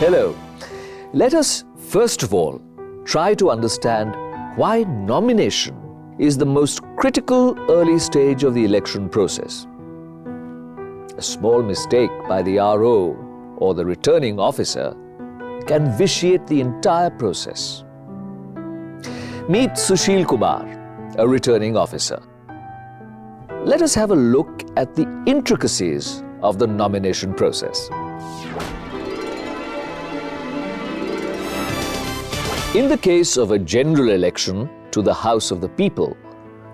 Hello. Let us first of all try to understand why nomination is the most critical early stage of the election process. A small mistake by the RO or the returning officer can vitiate the entire process. Meet Sushil Kumar, a returning officer. Let us have a look at the intricacies of the nomination process. In the case of a general election to the House of the People,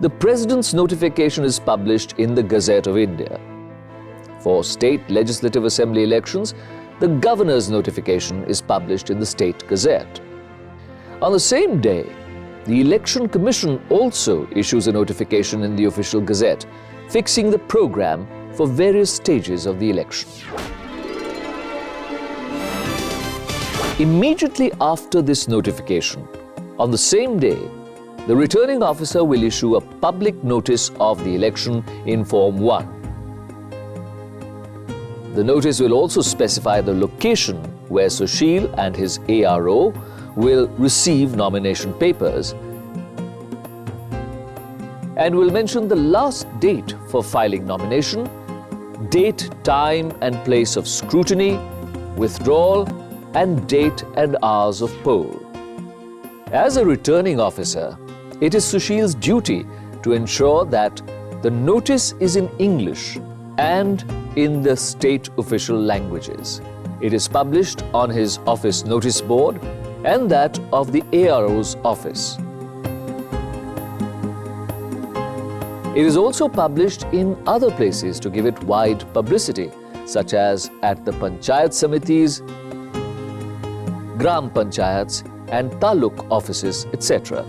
the President's notification is published in the Gazette of India. For state legislative assembly elections, the Governor's notification is published in the State Gazette. On the same day, the Election Commission also issues a notification in the Official Gazette, fixing the program for various stages of the election. Immediately after this notification, on the same day, the returning officer will issue a public notice of the election in Form 1. The notice will also specify the location where Sushil and his ARO will receive nomination papers and will mention the last date for filing nomination, date, time and place of scrutiny, withdrawal, and date and hours of poll. As a returning officer, it is Sushil's duty to ensure that the notice is in English and in the state official languages. It is published on his office notice board and that of the ARO's office. It is also published in other places to give it wide publicity, such as at the Panchayat Samitis, Gram Panchayats and Taluk offices, etc.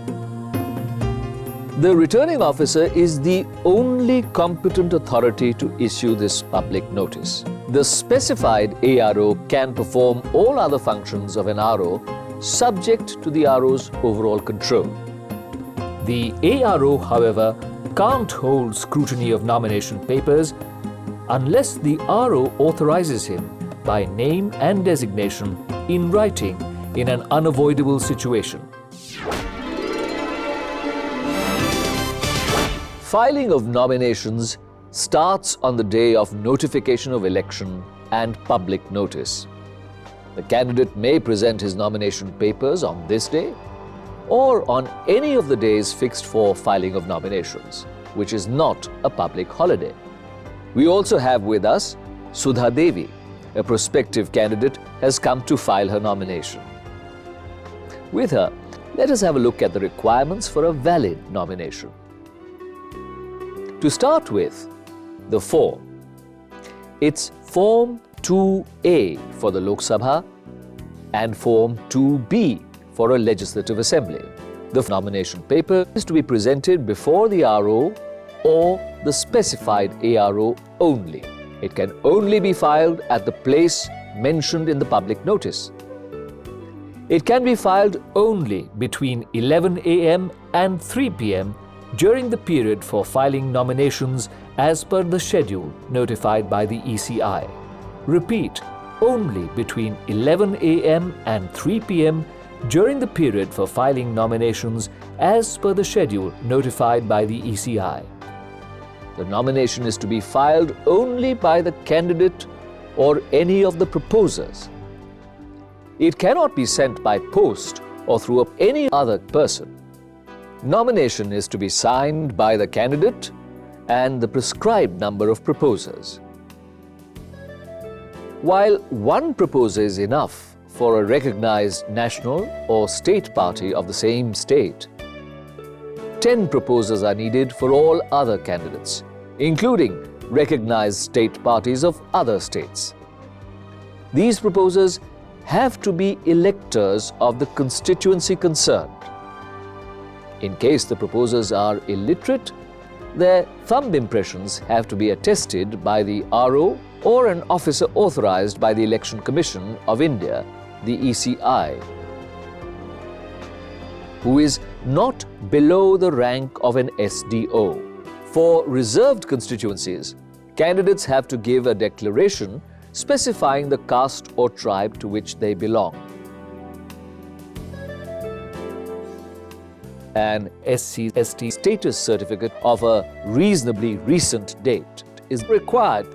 The returning officer is the only competent authority to issue this public notice. The specified ARO can perform all other functions of an RO subject to the RO's overall control. The ARO, however, can't hold scrutiny of nomination papers unless the RO authorizes him by name and designation in writing in an unavoidable situation. Filing of nominations starts on the day of notification of election and public notice. The candidate may present his nomination papers on this day or on any of the days fixed for filing of nominations, which is not a public holiday. We also have with us Sudha Devi, a prospective candidate, has come to file her nomination. With her, let us have a look at the requirements for a valid nomination. To start with, the form. It's Form 2A for the Lok Sabha and Form 2B for a Legislative Assembly. The nomination paper is to be presented before the RO or the specified ARO only. It can only be filed at the place mentioned in the public notice. It can be filed only between 11 a.m. and 3 p.m. during the period for filing nominations as per the schedule notified by the ECI. Repeat, only between 11 a.m. and 3 p.m. during the period for filing nominations as per the schedule notified by the ECI. The nomination is to be filed only by the candidate or any of the proposers. It cannot be sent by post or through any other person. Nomination is to be signed by the candidate and the prescribed number of proposers. While one proposer is enough for a recognized national or state party of the same state, 10 proposers are needed for all other candidates, including recognized state parties of other states. These proposers have to be electors of the constituency concerned. In case the proposers are illiterate, their thumb impressions have to be attested by the RO or an officer authorized by the Election Commission of India, the ECI, who is not below the rank of an SDO. For reserved constituencies, candidates have to give a declaration specifying the caste or tribe to which they belong. An SC/ST status certificate of a reasonably recent date is required.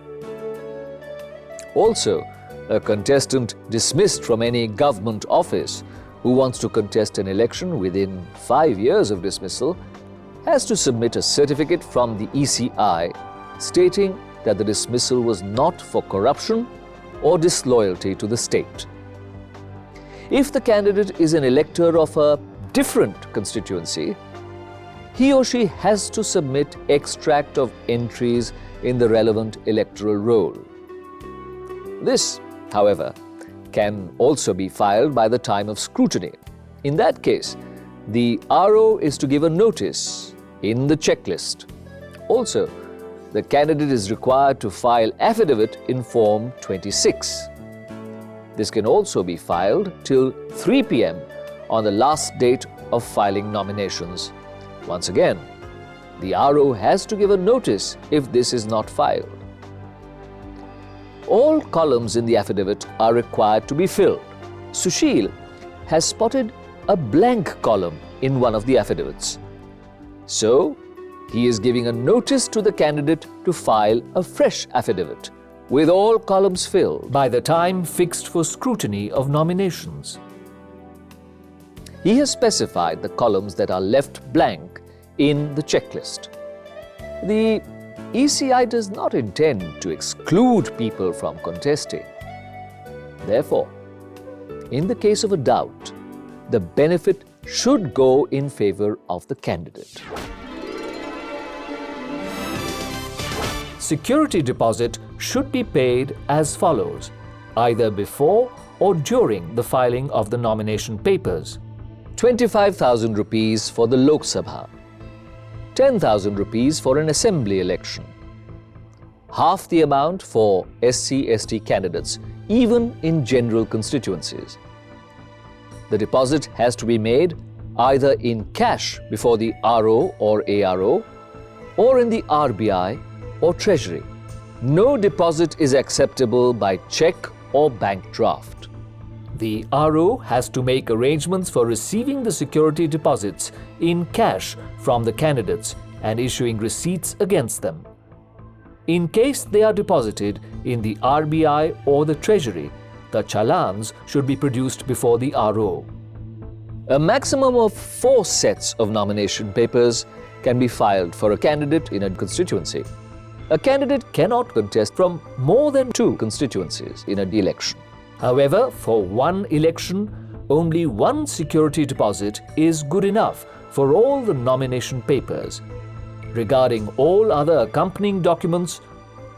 Also, a contestant dismissed from any government office who wants to contest an election within 5 years of dismissal has to submit a certificate from the ECI stating that the dismissal was not for corruption or disloyalty to the state. If the candidate is an elector of a different constituency, he or she has to submit extract of entries in the relevant electoral roll. This, however, can also be filed by the time of scrutiny. In that case, the RO is to give a notice in the checklist. Also, the candidate is required to file affidavit in Form 26. This can also be filed till 3 p.m. on the last date of filing nominations. Once again, the RO has to give a notice if this is not filed. All columns in the affidavit are required to be filled. Sushil has spotted a blank column in one of the affidavits. So, he is giving a notice to the candidate to file a fresh affidavit with all columns filled by the time fixed for scrutiny of nominations. He has specified the columns that are left blank in the checklist. The ECI does not intend to exclude people from contesting. Therefore, in the case of a doubt, the benefit should go in favor of the candidate. Security deposit should be paid as follows, either before or during the filing of the nomination papers. 25,000 rupees for the Lok Sabha, 10,000 rupees for an assembly election, half the amount for SC/ST candidates, even in general constituencies. The deposit has to be made either in cash before the RO or ARO or in the RBI or Treasury. No deposit is acceptable by cheque or bank draft. The RO has to make arrangements for receiving the security deposits in cash from the candidates and issuing receipts against them. In case they are deposited in the RBI or the Treasury, the challans should be produced before the RO. A maximum of 4 sets of nomination papers can be filed for a candidate in a constituency. A candidate cannot contest from more than 2 constituencies in an election. However, for one election, only 1 security deposit is good enough for all the nomination papers. Regarding all other accompanying documents,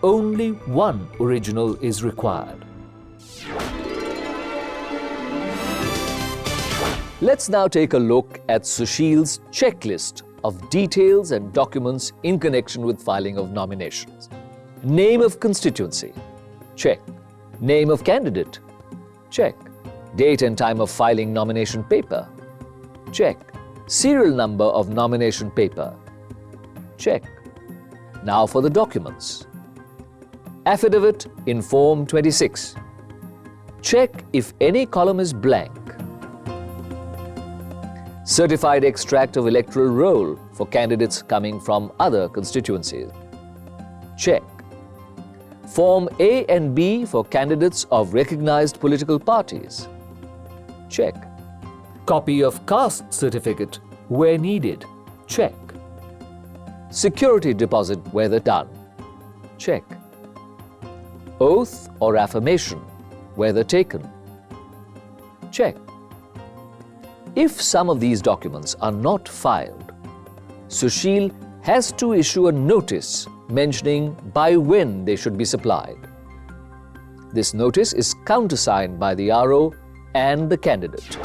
only 1 original is required. Let's now take a look at Sushil's checklist of details and documents in connection with filing of nominations. Name of constituency, check. Name of candidate, check. Date and time of filing nomination paper, check. Serial number of nomination paper, check. Now for the documents. Affidavit in Form 26. Check if any column is blank. Certified extract of electoral roll for candidates coming from other constituencies, check. Form A and B for candidates of recognized political parties, check. Copy of caste certificate where needed, check. Security deposit whether done, check. Oath or affirmation whether taken, check. If some of these documents are not filed, Sushil has to issue a notice mentioning by when they should be supplied. This notice is countersigned by the RO and the candidate.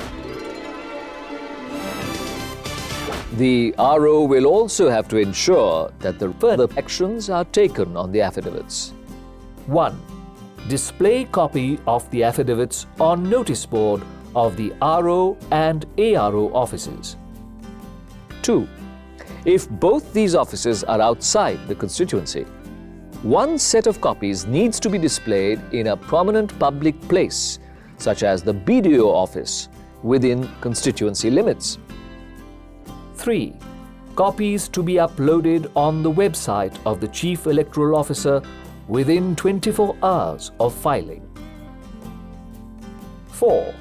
The RO will also have to ensure that the further actions are taken on the affidavits. 1. Display copy of the affidavits on notice board of the RO and ARO offices. 2. If both these offices are outside the constituency, one set of copies needs to be displayed in a prominent public place, such as the BDO office, within constituency limits. 3. Copies to be uploaded on the website of the Chief Electoral Officer within 24 hours of filing. 4.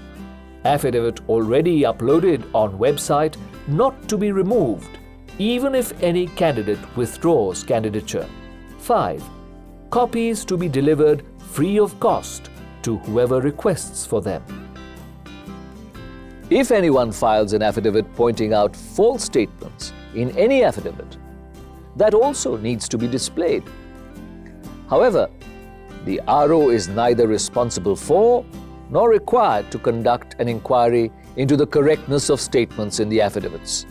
Affidavit already uploaded on website not to be removed, even if any candidate withdraws candidature. 5. Copies to be delivered free of cost to whoever requests for them. If anyone files an affidavit pointing out false statements in any affidavit, that also needs to be displayed. However, the RO is neither responsible for nor required to conduct an inquiry into the correctness of statements in the affidavits.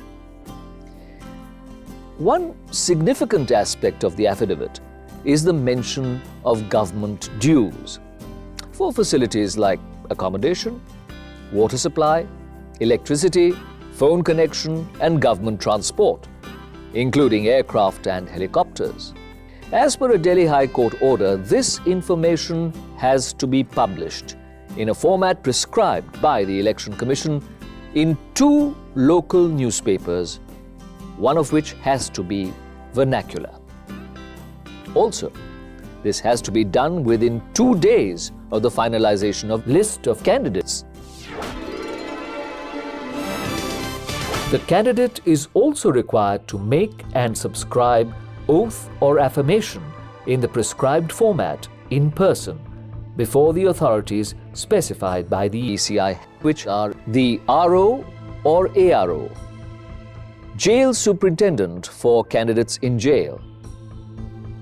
One significant aspect of the affidavit is the mention of government dues for facilities like accommodation, water supply, electricity, phone connection, and government transport, including aircraft and helicopters. As per a Delhi High Court order, this information has to be published in a format prescribed by the Election Commission in 2 local newspapers, one of which has to be vernacular. Also, this has to be done within 2 days of the finalization of list of candidates. The candidate is also required to make and subscribe oath or affirmation in the prescribed format in person before the authorities specified by the ECI, which are the RO or ARO, Jail Superintendent for candidates in jail,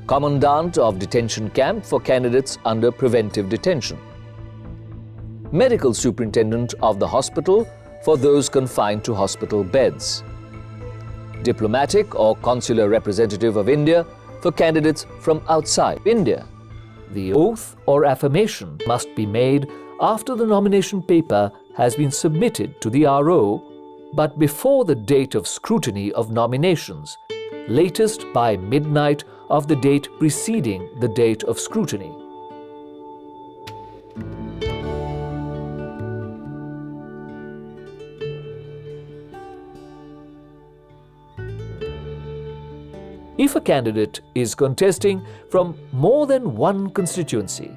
Commandant of Detention Camp for candidates under preventive detention, Medical Superintendent of the hospital for those confined to hospital beds, Diplomatic or Consular Representative of India for candidates from outside India. The oath or affirmation must be made after the nomination paper has been submitted to the RO, but before the date of scrutiny of nominations, latest by midnight of the date preceding the date of scrutiny. If a candidate is contesting from more than one constituency,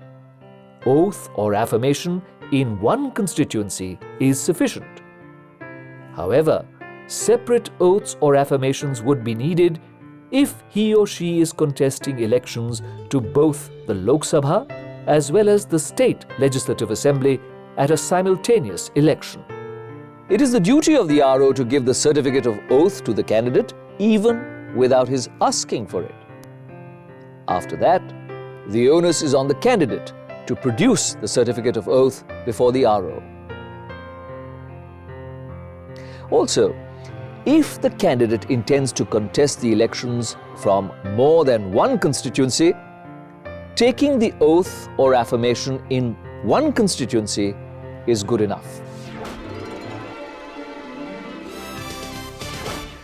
oath or affirmation in one constituency is sufficient. However, separate oaths or affirmations would be needed if he or she is contesting elections to both the Lok Sabha as well as the State Legislative Assembly at a simultaneous election. It is the duty of the RO to give the certificate of oath to the candidate even without his asking for it. After that, the onus is on the candidate to produce the certificate of oath before the RO. Also, if the candidate intends to contest the elections from more than one constituency, taking the oath or affirmation in one constituency is good enough.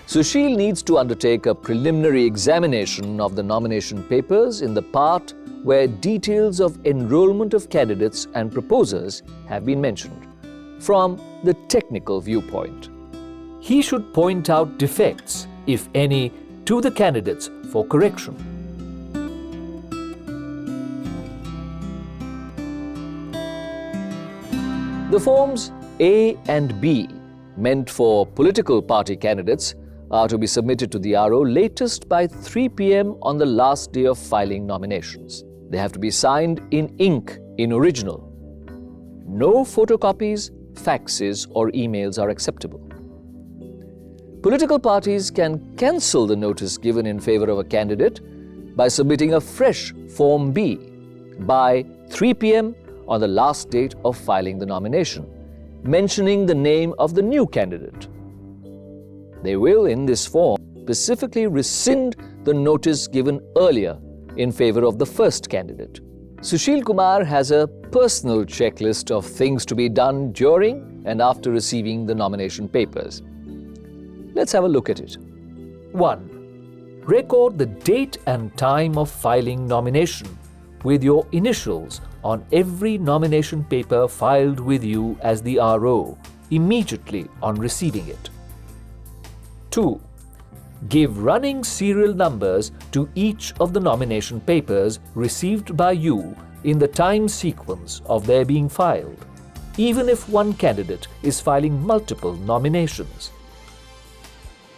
Sushil needs to undertake a preliminary examination of the nomination papers in the part where details of enrollment of candidates and proposers have been mentioned, from the technical viewpoint. He should point out defects, if any, to the candidates for correction. The forms A and B, meant for political party candidates, are to be submitted to the RO latest by 3 p.m. on the last day of filing nominations. They have to be signed in ink in original. No photocopies, faxes, or emails are acceptable. Political parties can cancel the notice given in favor of a candidate by submitting a fresh Form B by 3 p.m. on the last date of filing the nomination, mentioning the name of the new candidate. They will, in this form, specifically rescind the notice given earlier in favor of the first candidate. Sushil Kumar has a personal checklist of things to be done during and after receiving the nomination papers. Let's have a look at it. 1. Record the date and time of filing nomination with your initials on every nomination paper filed with you as the RO immediately on receiving it. 2. Give running serial numbers to each of the nomination papers received by you in the time sequence of their being filed, even if one candidate is filing multiple nominations.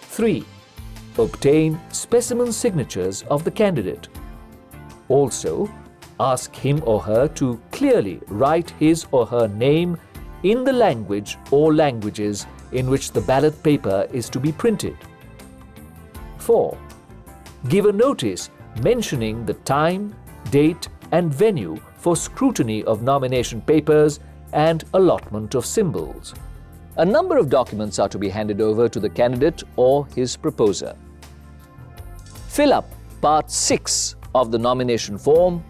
3. Obtain specimen signatures of the candidate. Also, ask him or her to clearly write his or her name in the language or languages in which the ballot paper is to be printed. 4. Give a notice mentioning the time, date, and venue for scrutiny of nomination papers and allotment of symbols. A number of documents are to be handed over to the candidate or his proposer. Fill up Part 6 of the nomination form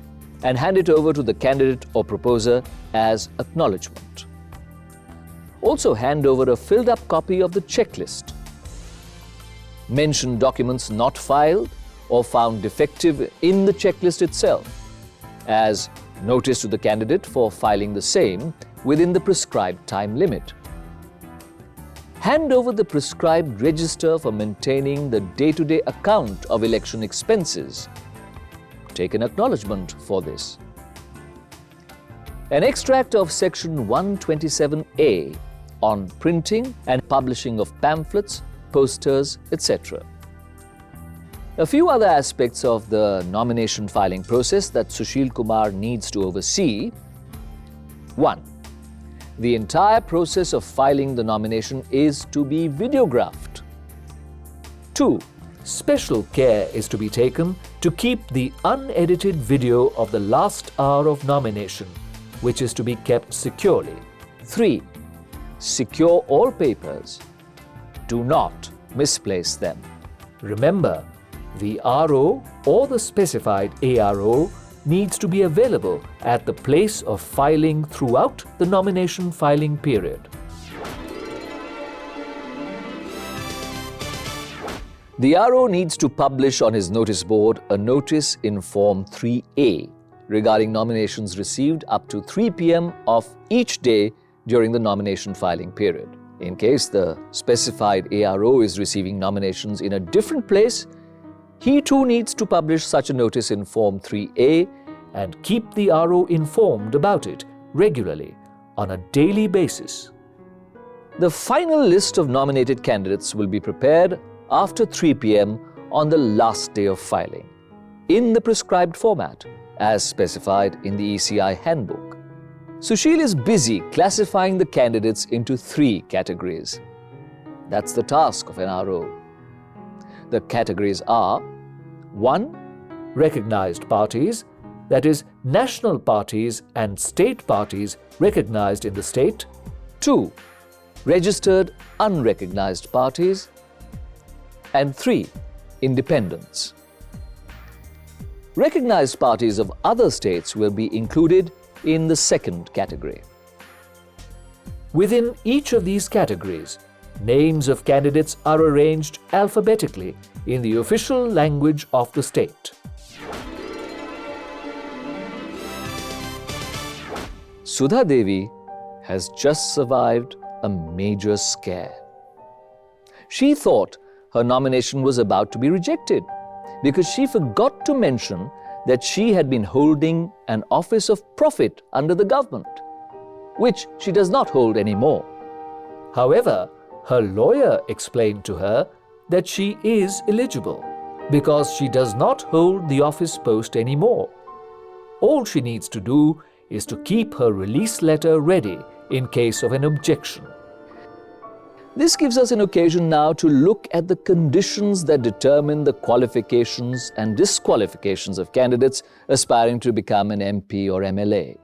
and hand it over to the candidate or proposer as acknowledgement. Also hand over a filled-up copy of the checklist. Mention documents not filed or found defective in the checklist itself, as notice to the candidate for filing the same within the prescribed time limit. Hand over the prescribed register for maintaining the day-to-day account of election expenses. Take an acknowledgement for this. An extract of Section 127A on printing and publishing of pamphlets, posters, etc. A few other aspects of the nomination filing process that Sushil Kumar needs to oversee. 1. The entire process of filing the nomination is to be videographed. 2. Special care is to be taken to keep the unedited video of the last hour of nomination, which is to be kept securely. 3. Secure all papers. Do not misplace them. Remember, the RO or the specified ARO needs to be available at the place of filing throughout the nomination filing period. The RO needs to publish on his notice board a notice in Form 3A regarding nominations received up to 3 p.m. of each day during the nomination filing period. In case the specified ARO is receiving nominations in a different place, he too needs to publish such a notice in Form 3A and keep the RO informed about it regularly on a daily basis. The final list of nominated candidates will be prepared after 3 p.m. on the last day of filing, in the prescribed format, as specified in the ECI handbook. Sushil is busy classifying the candidates into 3 categories. That's the task of an RO. The categories are: 1. Recognized parties, that is, national parties and state parties recognized in the state. 2. Registered unrecognized parties. And 3. Independents. Recognized parties of other states will be included in the second category. Within each of these categories, names of candidates are arranged alphabetically in the official language of the state. Sudha Devi has just survived a major scare. She thought her nomination was about to be rejected because she forgot to mention that she had been holding an office of profit under the government, which she does not hold anymore. However, her lawyer explained to her that she is eligible because she does not hold the office post anymore. All she needs to do is to keep her release letter ready in case of an objection. This gives us an occasion now to look at the conditions that determine the qualifications and disqualifications of candidates aspiring to become an MP or MLA.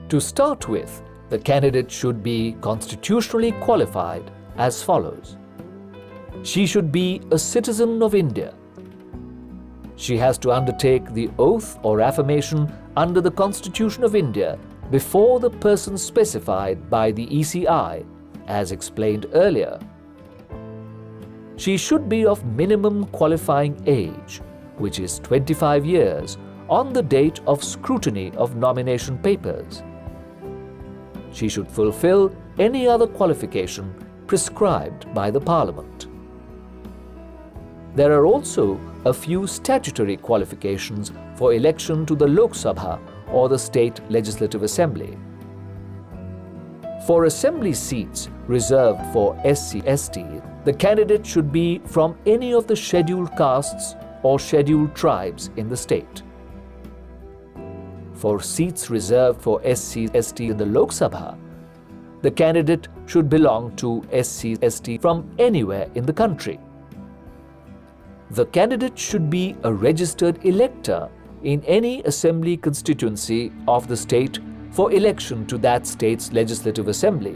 To start with, the candidate should be constitutionally qualified as follows. She should be a citizen of India. She has to undertake the oath or affirmation under the Constitution of India before the person specified by the ECI, as explained earlier. She should be of minimum qualifying age, which is 25 years, on the date of scrutiny of nomination papers. She should fulfill any other qualification prescribed by the Parliament. There are also a few statutory qualifications for election to the Lok Sabha or the State Legislative Assembly. For assembly seats reserved for SC/ST, the candidate should be from any of the scheduled castes or scheduled tribes in the state. For seats reserved for SC/ST in the Lok Sabha, the candidate should belong to SC/ST from anywhere in the country. The candidate should be a registered elector in any assembly constituency of the state for election to that state's legislative assembly,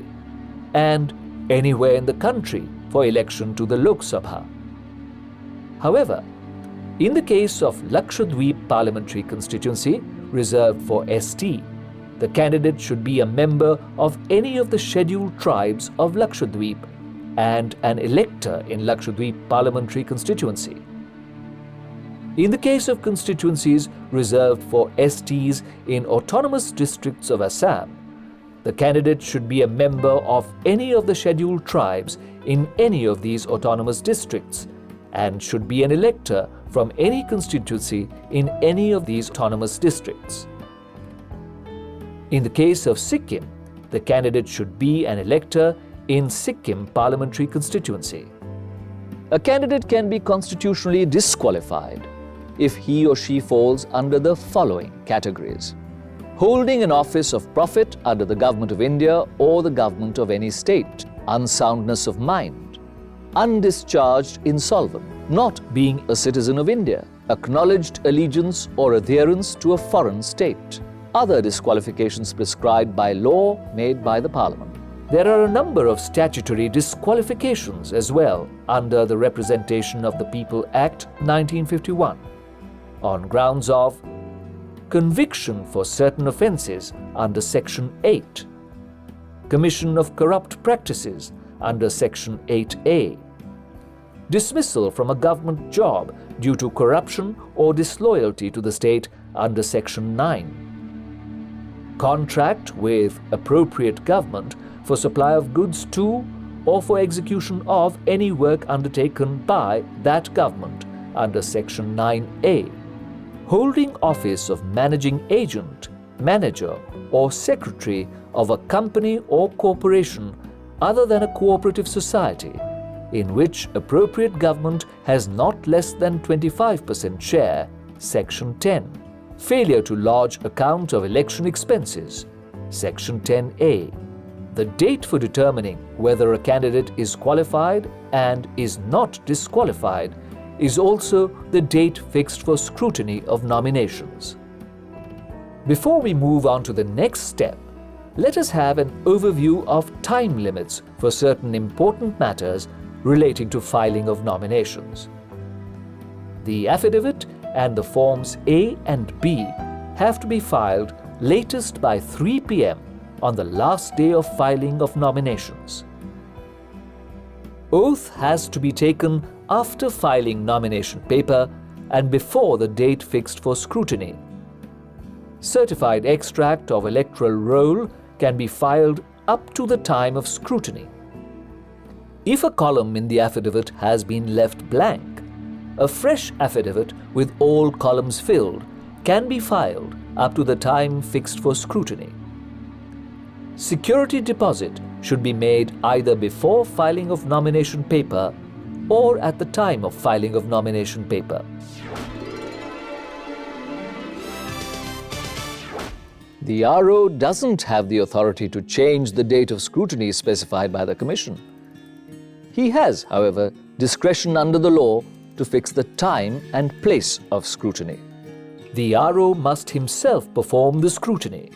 and anywhere in the country for election to the Lok Sabha. However, in the case of Lakshadweep parliamentary constituency reserved for ST, the candidate should be a member of any of the scheduled tribes of Lakshadweep and an elector in Lakshadweep parliamentary constituency. In the case of constituencies reserved for STs in autonomous districts of Assam, the candidate should be a member of any of the scheduled tribes in any of these autonomous districts and should be an elector from any constituency in any of these autonomous districts. In the case of Sikkim, the candidate should be an elector in Sikkim parliamentary constituency. A candidate can be constitutionally disqualified if he or she falls under the following categories: holding an office of profit under the Government of India or the government of any state, unsoundness of mind, undischarged insolvent, not being a citizen of India, acknowledged allegiance or adherence to a foreign state, other disqualifications prescribed by law made by the Parliament. There are a number of statutory disqualifications as well under the Representation of the People Act 1951 on grounds of conviction for certain offences under Section 8, commission of corrupt practices under Section 8A, dismissal from a government job due to corruption or disloyalty to the state under Section 9, contract with appropriate government for supply of goods to or for execution of any work undertaken by that government under Section 9A, holding office of managing agent, manager or secretary of a company or corporation other than a cooperative society in which appropriate government has not less than 25% share, Section 10, failure to lodge account of election expenses, Section 10A. The date for determining whether a candidate is qualified and is not disqualified is also the date fixed for scrutiny of nominations. Before we move on to the next step, let us have an overview of time limits for certain important matters relating to filing of nominations. The affidavit and the forms A and B have to be filed latest by 3 p.m. on the last day of filing of nominations. Oath has to be taken after filing nomination paper and before the date fixed for scrutiny. Certified extract of electoral roll can be filed up to the time of scrutiny. If a column in the affidavit has been left blank, a fresh affidavit with all columns filled can be filed up to the time fixed for scrutiny. Security deposit should be made either before filing of nomination paper or at the time of filing of nomination paper. The RO doesn't have the authority to change the date of scrutiny specified by the Commission. He has, however, discretion under the law to fix the time and place of scrutiny. The RO must himself perform the scrutiny.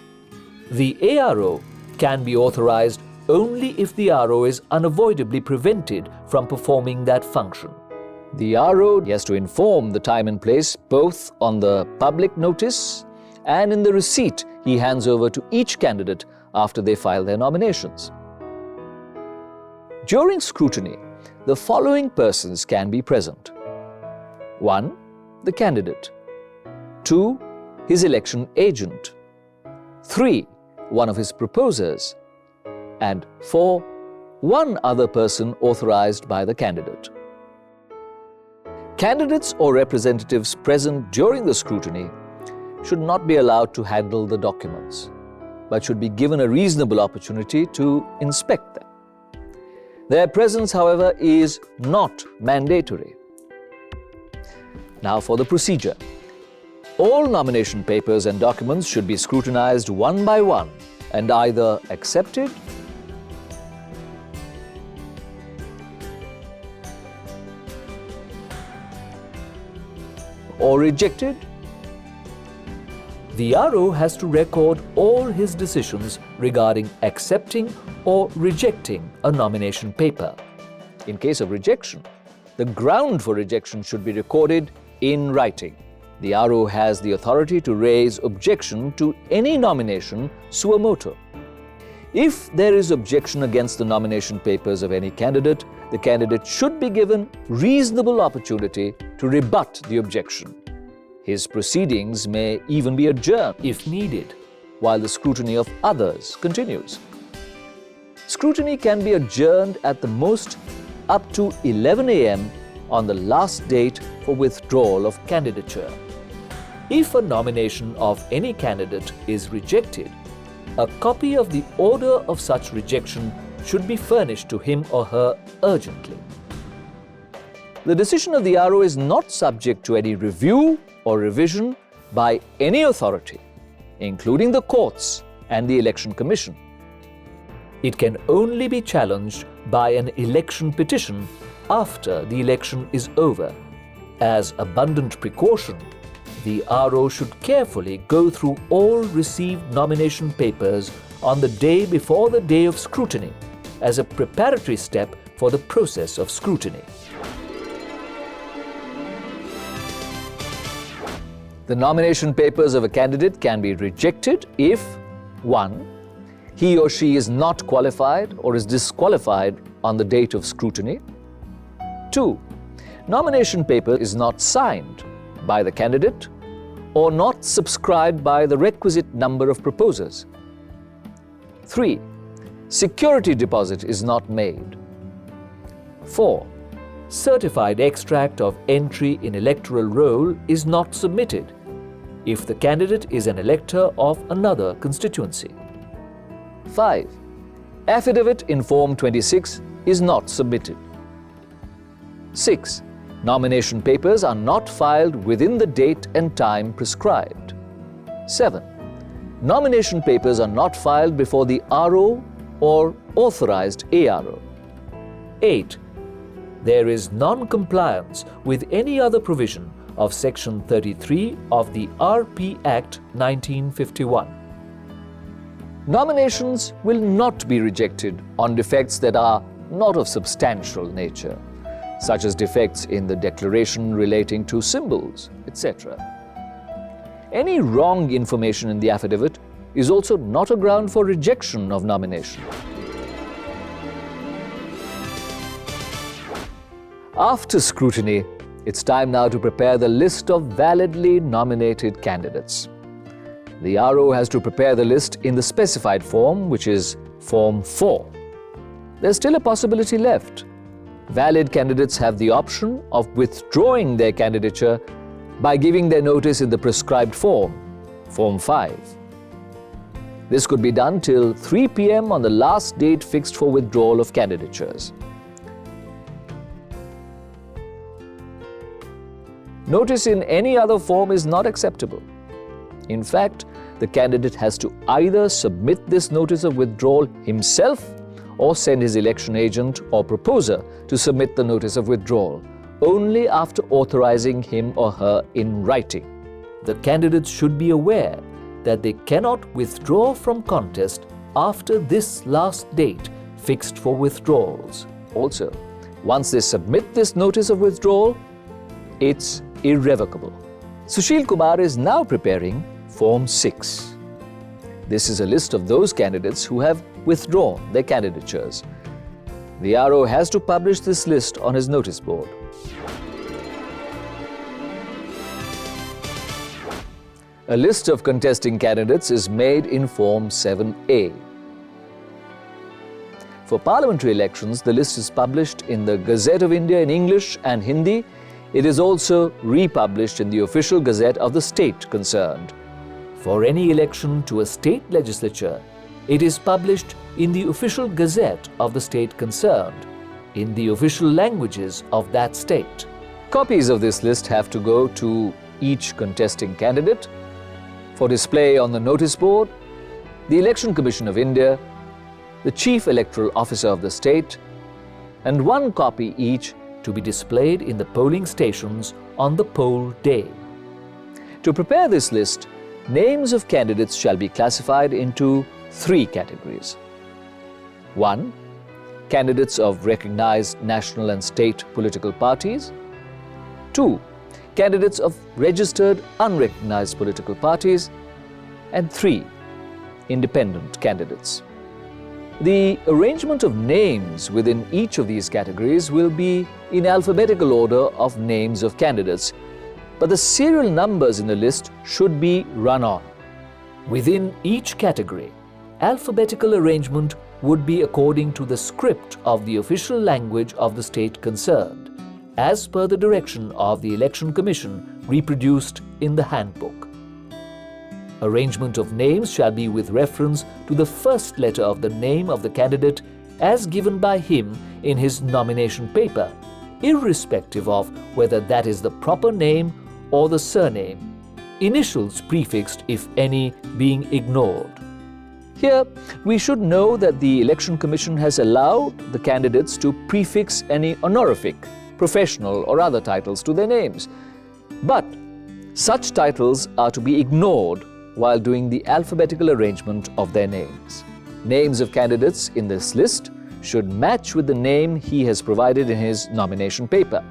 The ARO can be authorized only if the RO is unavoidably prevented from performing that function. The RO has to inform the time and place both on the public notice and in the receipt he hands over to each candidate after they file their nominations. During scrutiny, the following persons can be present. 1. The candidate. 2. His election agent. 3. One of his proposers. And 4. One other person authorized by the candidate. Candidates or representatives present during the scrutiny should not be allowed to handle the documents, but should be given a reasonable opportunity to inspect them. Their presence, however, is not mandatory. Now for the procedure. All nomination papers and documents should be scrutinized one by one and either accepted or rejected. The RO has to record all his decisions regarding accepting or rejecting a nomination paper. In case of rejection, the ground for rejection should be recorded in writing. The RO has the authority to raise objection to any nomination suo motu. If there is objection against the nomination papers of any candidate, the candidate should be given reasonable opportunity to rebut the objection. His proceedings may even be adjourned if needed, while the scrutiny of others continues. Scrutiny can be adjourned at the most up to 11 a.m. on the last date for withdrawal of candidature. If a nomination of any candidate is rejected, a copy of the order of such rejection should be furnished to him or her urgently. The decision of the RO is not subject to any review or revision by any authority, including the courts and the Election Commission. It can only be challenged by an election petition after the election is over. As abundant precaution, the RO should carefully go through all received nomination papers on the day before the day of scrutiny as a preparatory step for the process of scrutiny. The nomination papers of a candidate can be rejected if 1. He or she is not qualified or is disqualified on the date of scrutiny. 2. Nomination paper is not signed by the candidate or not subscribed by the requisite number of proposers. 3. Security deposit is not made. 4. Certified extract of entry in electoral roll is not submitted if the candidate is an elector of another constituency. 5. Affidavit in Form 26 is not submitted. 6. Nomination papers are not filed within the date and time prescribed. 7. Nomination papers are not filed before the RO or authorized ARO. 8. There is non-compliance with any other provision of Section 33 of the RP Act 1951. Nominations will not be rejected on defects that are not of substantial nature, such as defects in the declaration relating to symbols, etc. Any wrong information in the affidavit is also not a ground for rejection of nomination. After scrutiny, it's time now to prepare the list of validly nominated candidates. The RO has to prepare the list in the specified form, which is Form 4. There's still a possibility left. Valid candidates have the option of withdrawing their candidature by giving their notice in the prescribed form, Form 5. This could be done till 3 p.m. on the last date fixed for withdrawal of candidatures. Notice in any other form is not acceptable. In fact, the candidate has to either submit this notice of withdrawal himself or send his election agent or proposer to submit the notice of withdrawal, only after authorizing him or her in writing. The candidates should be aware that they cannot withdraw from contest after this last date fixed for withdrawals. Also, once they submit this notice of withdrawal, it's irrevocable. Sushil Kumar is now preparing Form 6. This is a list of those candidates who have withdrawn their candidatures. The RO has to publish this list on his notice board. A list of contesting candidates is made in Form 7A. For parliamentary elections, the list is published in the Gazette of India in English and Hindi. It is also republished in the official gazette of the state concerned. For any election to a state legislature, it is published in the official gazette of the state concerned, in the official languages of that state. Copies of this list have to go to each contesting candidate for display on the notice board, the Election Commission of India, the Chief Electoral Officer of the state, and one copy each to be displayed in the polling stations on the poll day. To prepare this list, names of candidates shall be classified into 3 categories. 1. Candidates of recognized national and state political parties. 2. Candidates of registered unrecognized political parties. And 3. Independent candidates. The arrangement of names within each of these categories will be in alphabetical order of names of candidates, but the serial numbers in the list should be run on. Within each category, alphabetical arrangement would be according to the script of the official language of the state concerned, as per the direction of the Election Commission reproduced in the handbook. Arrangement of names shall be with reference to the first letter of the name of the candidate as given by him in his nomination paper, irrespective of whether that is the proper name or the surname, initials prefixed, if any, being ignored. Here, we should know that the Election Commission has allowed the candidates to prefix any honorific, professional or other titles to their names. But such titles are to be ignored while doing the alphabetical arrangement of their names. Names of candidates in this list should match with the name he has provided in his nomination paper.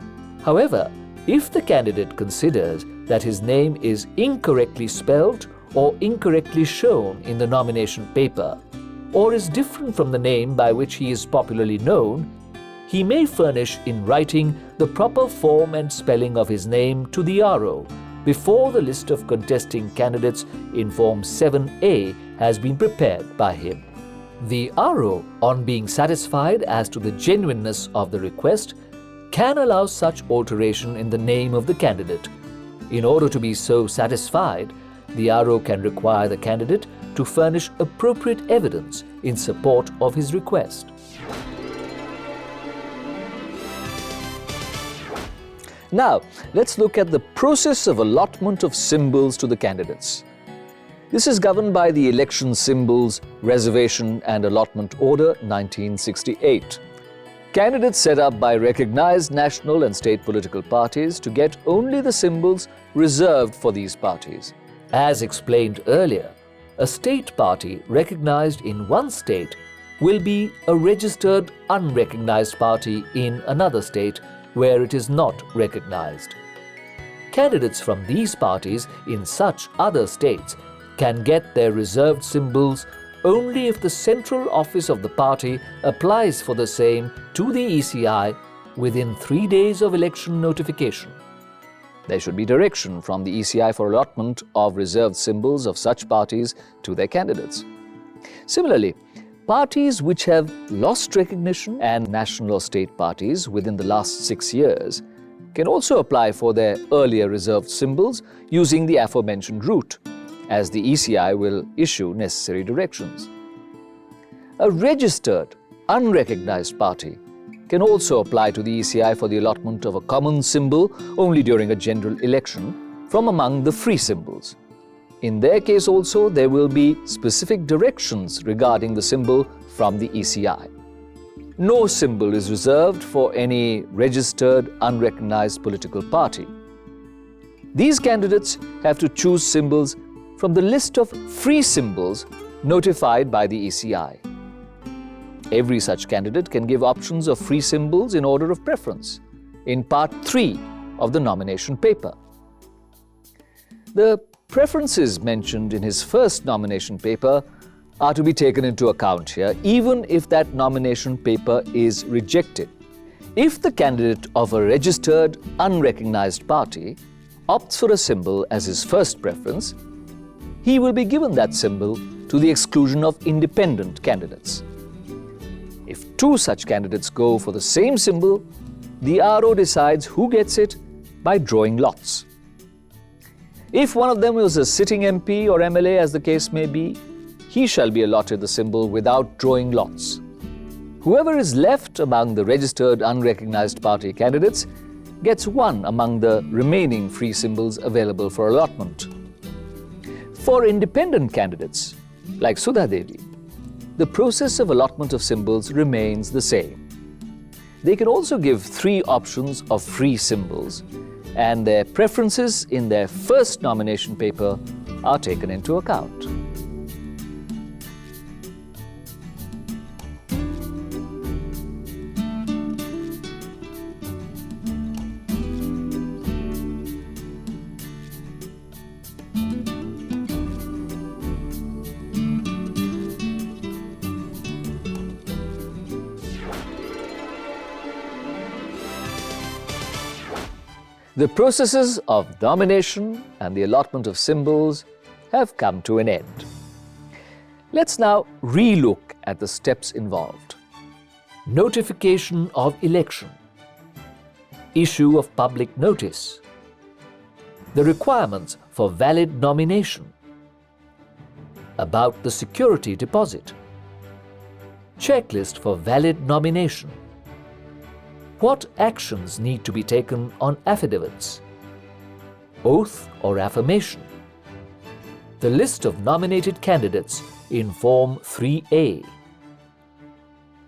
However, if the candidate considers that his name is incorrectly spelled or incorrectly shown in the nomination paper, or is different from the name by which he is popularly known, he may furnish in writing the proper form and spelling of his name to the RO before the list of contesting candidates in Form 7A has been prepared by him. The RO, on being satisfied as to the genuineness of the request, can allow such alteration in the name of the candidate. In order to be so satisfied, the RO can require the candidate to furnish appropriate evidence in support of his request. Now, let's look at the process of allotment of symbols to the candidates. This is governed by the Election Symbols Reservation and Allotment Order 1968. Candidates set up by recognized national and state political parties to get only the symbols reserved for these parties. As explained earlier, a state party recognized in one state will be a registered unrecognized party in another state where it is not recognized. Candidates from these parties in such other states can get their reserved symbols only if the central office of the party applies for the same to the ECI within 3 days of election notification. There should be direction from the ECI for allotment of reserved symbols of such parties to their candidates. Similarly, parties which have lost recognition and national or state parties within the last 6 years can also apply for their earlier reserved symbols using the aforementioned route, as the ECI will issue necessary directions. A registered, unrecognized party can also apply to the ECI for the allotment of a common symbol only during a general election from among the free symbols. In their case also, there will be specific directions regarding the symbol from the ECI. No symbol is reserved for any registered, unrecognized political party. These candidates have to choose symbols from the list of free symbols notified by the ECI. Every such candidate can give options of free symbols in order of preference in Part 3 of the nomination paper. The preferences mentioned in his first nomination paper are to be taken into account here, even if that nomination paper is rejected. If the candidate of a registered, unrecognized party opts for a symbol as his first preference, he will be given that symbol to the exclusion of independent candidates. If two such candidates go for the same symbol, the RO decides who gets it by drawing lots. If one of them is a sitting MP or MLA, as the case may be, he shall be allotted the symbol without drawing lots. Whoever is left among the registered unrecognized party candidates gets one among the remaining free symbols available for allotment. For independent candidates, like Sudha Devi, the process of allotment of symbols remains the same. They can also give 3 options of free symbols, and their preferences in their first nomination paper are taken into account. The processes of nomination and the allotment of symbols have come to an end. Let's now re-look at the steps involved. Notification of election, issue of public notice, the requirements for valid nomination, about the security deposit, checklist for valid nomination, what actions need to be taken on affidavits, oath or affirmation, the list of nominated candidates in Form 3A,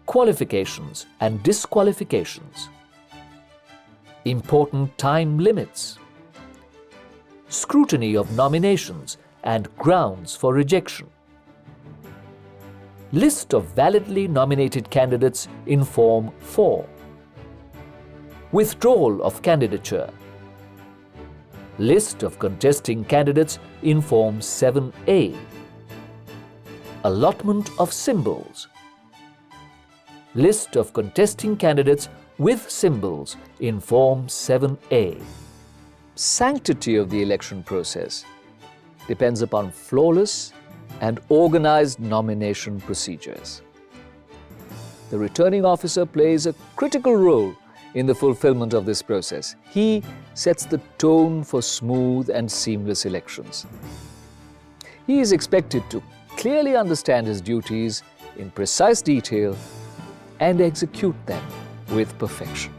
qualifications and disqualifications, important time limits, scrutiny of nominations and grounds for rejection, list of validly nominated candidates in Form 4, withdrawal of candidature, list of contesting candidates in Form 7A, allotment of symbols, list of contesting candidates with symbols in Form 7A. Sanctity of the election process depends upon flawless and organized nomination procedures. The returning officer plays a critical role in the fulfillment of this process. He sets the tone for smooth and seamless elections. He is expected to clearly understand his duties in precise detail and execute them with perfection.